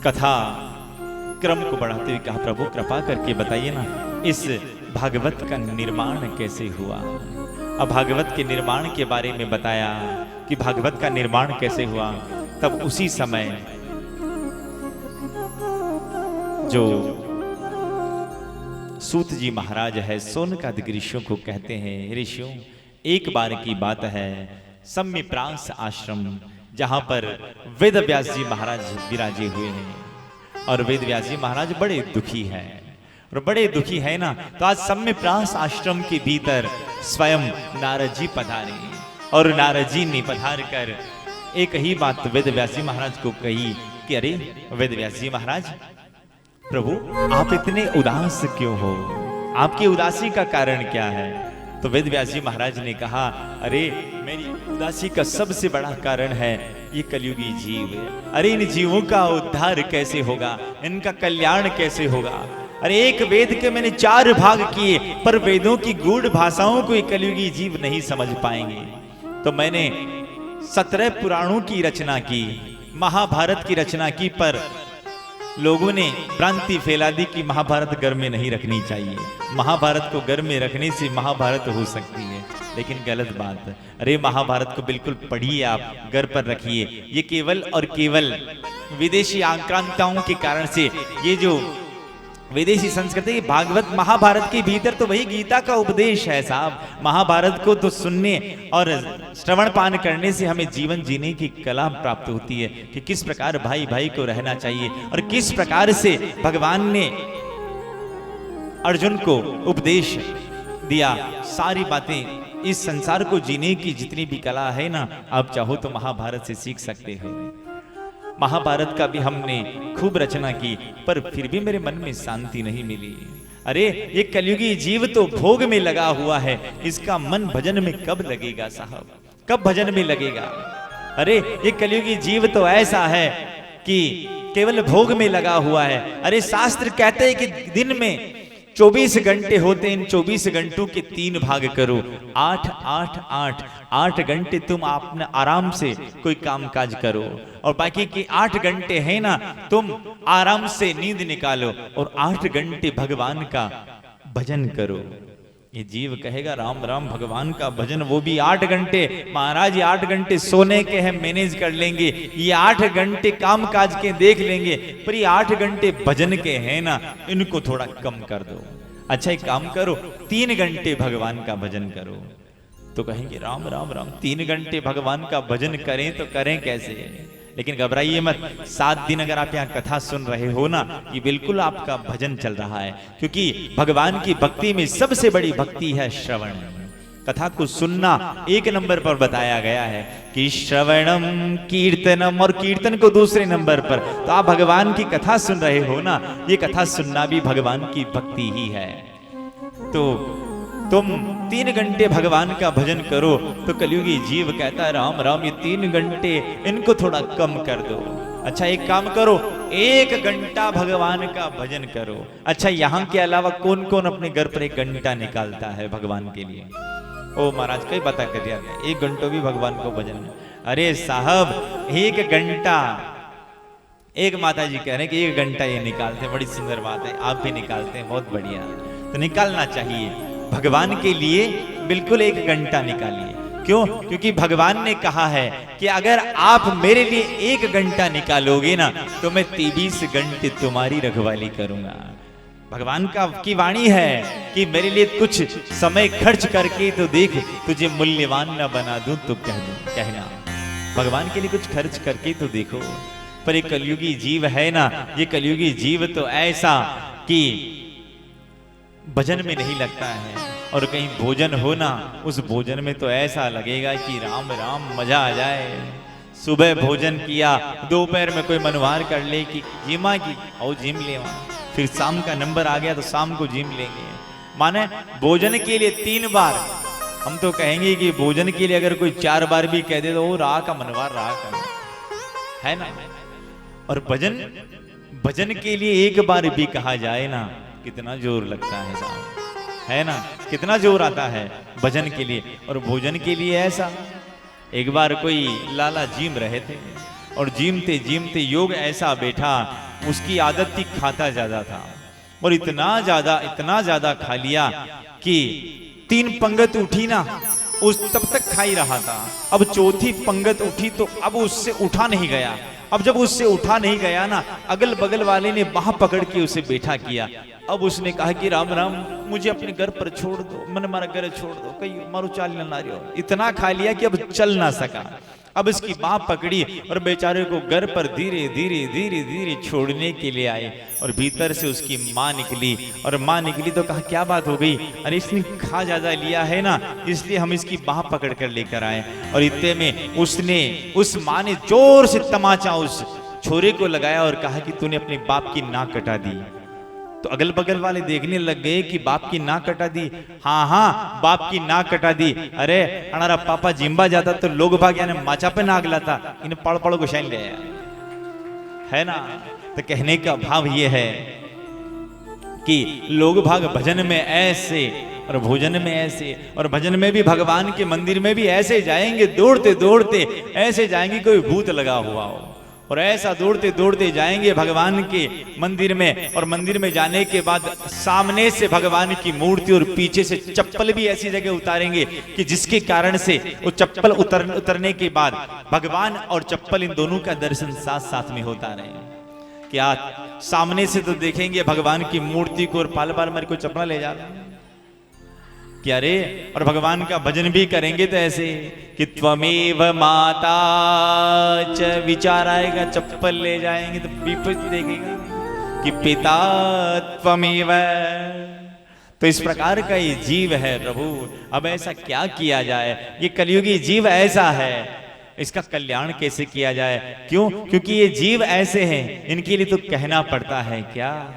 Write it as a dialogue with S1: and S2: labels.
S1: कथा क्रम को बढ़ाते हुए कहा, प्रभु कृपा करके बताइए ना इस भागवत का निर्माण कैसे हुआ। अब भागवत के निर्माण के बारे में बताया कि भागवत का निर्माण कैसे हुआ। तब उसी समय जो सूत जी महाराज है सोनकादिक ऋषियों को कहते हैं, ऋषियों एक बार की बात है, सम्मिप्रांस आश्रम जहां पर वेद व्यास जी महाराज विराजे हुए हैं और वेद व्यास जी महाराज बड़े दुखी हैं और बड़े दुखी है ना, तो आज सम्मिप्रांस आश्रम के भीतर स्वयं नारद जी पधारे और नारद जी ने पधार कर एक ही बात वेद व्यास जी महाराज को कही कि अरे वेद व्यास जी महाराज, प्रभु आप इतने उदास क्यों हो, आपकी उदासी का कारण क्या है। तो वेद व्यास जी महाराज ने कहा, अरे मेरी उदासी का सबसे बड़ा कारण है ये कलयुगी जीव। अरे इन जीवों का उद्धार कैसे होगा, इनका कल्याण कैसे होगा। अरे एक वेद के मैंने 4 भाग किए पर वेदों की गूढ़ भाषाओं को ये कलयुगी जीव नहीं समझ पाएंगे। तो मैंने 17 पुराणों की रचना की, महाभारत की रचना की, पर लोगों ने भ्रांति फैला दी कि महाभारत घर में नहीं रखनी चाहिए, महाभारत को घर में रखने से महाभारत हो सकती है, लेकिन गलत बात। अरे महाभारत को बिल्कुल पढ़िए, आप घर पर रखिए। ये केवल और केवल विदेशी आक्रांताओं के कारण से ये जो विदेशी संस्कृति, भागवत महाभारत के भीतर तो वही गीता का उपदेश है साहब। महाभारत को तो सुनने और श्रवण पान करने से हमें जीवन जीने की कला प्राप्त होती है कि किस प्रकार भाई भाई को रहना चाहिए और किस प्रकार से भगवान ने अर्जुन को उपदेश दिया। सारी बातें इस संसार को जीने की जितनी भी कला है ना, आप चाहो तो महाभारत से सीख सकते हो। महाभारत का भी हमने खूब रचना की पर फिर भी मेरे मन में शांति नहीं मिली। अरे ये कलयुगी जीव तो भोग में लगा हुआ है, इसका मन भजन में कब लगेगा साहब, कब भजन में लगेगा। अरे ये कलयुगी जीव तो ऐसा है कि केवल भोग में लगा हुआ है। अरे शास्त्र कहते हैं कि दिन में 24 घंटे होते, इन 24 घंटों के 3 भाग करो, 8 8 8 8 घंटे तुम अपने आराम से कोई काम काज करो और बाकी के 8 घंटे है ना तुम आराम से नींद निकालो और 8 घंटे भगवान का भजन करो। ये जीव कहेगा राम राम भगवान का भजन, वो भी 8 घंटे। महाराज ये 8 घंटे सोने के हैं, मैनेज कर लेंगे, ये 8 घंटे काम काज के देख लेंगे, पर ये 8 घंटे भजन के हैं ना, इनको थोड़ा कम कर दो। अच्छा एक काम करो, 3 घंटे भगवान का भजन करो। तो कहेंगे राम राम राम 3 घंटे भगवान का भजन करें तो करें कैसे। लेकिन घबराइए मत, 7 दिन अगर आप यहाँ कथा सुन रहे हो ना, ये बिल्कुल आपका भजन चल रहा है, क्योंकि भगवान की भक्ति में सबसे बड़ी भक्ति है श्रवण। कथा को सुनना 1 नंबर पर बताया गया है कि श्रवणम कीर्तनम, और कीर्तन को दूसरे नंबर पर। तो आप भगवान की कथा सुन रहे हो ना, ये कथा सुनना भी भगवान की भक्ति ही है। तो तुम 3 घंटे भगवान का भजन करो। तो कलयुगी जीव कहता है राम राम ये 3 घंटे इनको थोड़ा कम कर दो। अच्छा एक काम करो, 1 घंटा भगवान का भजन करो। अच्छा यहाँ के अलावा कौन कौन अपने घर पर 1 घंटा निकालता है भगवान के लिए। ओ महाराज कई बता कर दिया 1 घंटों भी भगवान को भजन। अरे साहब 1 घंटा, एक माता जी कह रहे हैं कि 1 घंटा ये निकालते हैं, बड़ी सुंदर बात है, आप भी निकालते हैं, बहुत बढ़िया। तो निकालना चाहिए भगवान के लिए, बिल्कुल 1 घंटा निकालिए। क्यों? क्योंकि भगवान ने कहा है कि अगर आप मेरे लिए 1 घंटा निकालोगे ना तो मैं 23 घंटे तुम्हारी रखवाली करूंगा। भगवान का की वाणी है कि मेरे लिए कुछ समय खर्च करके तो देख, तुझे मूल्यवान न बना दूं तो कहना। भगवान के लिए कुछ खर्च करके तो देखो। पर ये कलयुगी जीव है ना, ये कलयुगी जीव तो ऐसा कि भजन में नहीं लगता है, और कहीं भोजन हो ना, उस भोजन में तो ऐसा लगेगा कि राम राम मजा आ जाए। सुबह भोजन किया, दोपहर में कोई मनवार कर ले कि जिमा की और जिम ले, फिर शाम का नंबर आ गया तो शाम को जिम लेंगे। माने भोजन के लिए 3 बार, हम तो कहेंगे कि भोजन के लिए अगर कोई 4 बार भी कह दे तो वो राह का मनवार राह का है ना। और भजन के लिए 1 बार भी कहा जाए ना, कितना जोर लगता है साहब, है ना, कितना जोर आता है भजन के लिए। और भोजन के लिए ऐसा, एक बार कोई लाला जिम रहे थे और जिमते जिमते योग ऐसा बैठा उसकी आदत थी, खाता ज्यादा था और इतना ज्यादा खा लिया कि 3 पंगत उठी ना, उस तब तक खा ही रहा था। अब चौथी पंगत उठी तो अब उससे उठा नहीं गया। अब जब उससे उठा नहीं गया ना, अगल बगल वाले ने बाह पकड़ के उसे बैठा किया। अब उसने कहा कि राम राम, मुझे अपने घर पर छोड़ दो, मन मारा घर छोड़ दो, कहीं मारो चाल ना रही हो। इतना खा लिया कि अब चल ना सका। अब इसकी बाह पकड़ी और बेचारे को घर पर धीरे धीरे छोड़ने के लिए आए और भीतर से उसकी माँ निकली। और माँ निकली तो कहा क्या बात हो गई? अरे इसने खा ज्यादा लिया है ना, इसलिए हम इसकी बाह पकड़ कर लेकर आए। और इतने में उस माँ ने जोर से तमाचा उस छोरे को लगाया और कहा कि तूने अपने बाप की नाक कटा दी। तो अगल बगल वाले देखने लग गए कि बाप की नाक कटा दी। हाँ बाप की नाक कटा दी। अरे हमारा पापा जिम्बा जाता तो लोग भाग यानी माचा पे नाक लाता, इन्हें पड़ पड़ घुसाई ले, है ना। तो कहने का भाव ये है कि लोग भाग भजन में ऐसे और भोजन में ऐसे, और भजन में भी भगवान के मंदिर में भी ऐसे जाएंगे, दौड़ते दौड़ते ऐसे जाएंगे कोई भूत लगा हुआ हो। और ऐसा दौड़ते दौड़ते जाएंगे भगवान के मंदिर में, और मंदिर में जाने के बाद सामने से भगवान की मूर्ति और पीछे से चप्पल भी ऐसी जगह उतारेंगे कि जिसके कारण से वो चप्पल उतरने के बाद भगवान और चप्पल इन दोनों का दर्शन साथ साथ में होता रहे। क्या सामने से तो देखेंगे भगवान की मूर्ति को और पाल पाल मेरे को चप्पल ले जा रहा क्या रे, और भगवान का भजन भी करेंगे तो ऐसे कि त्वमेव माता च, विचार आएगा चप्पल ले जाएंगे तो विपरीत देखेगा कि पिता त्वमेव। तो इस प्रकार का ये जीव है प्रभु। अब ऐसा क्या किया जाए, ये कलयुगी जीव ऐसा है, इसका कल्याण कैसे किया जाए? क्यों? क्योंकि ये जीव ऐसे हैं, इनके लिए तो कहना पड़ता है क्या।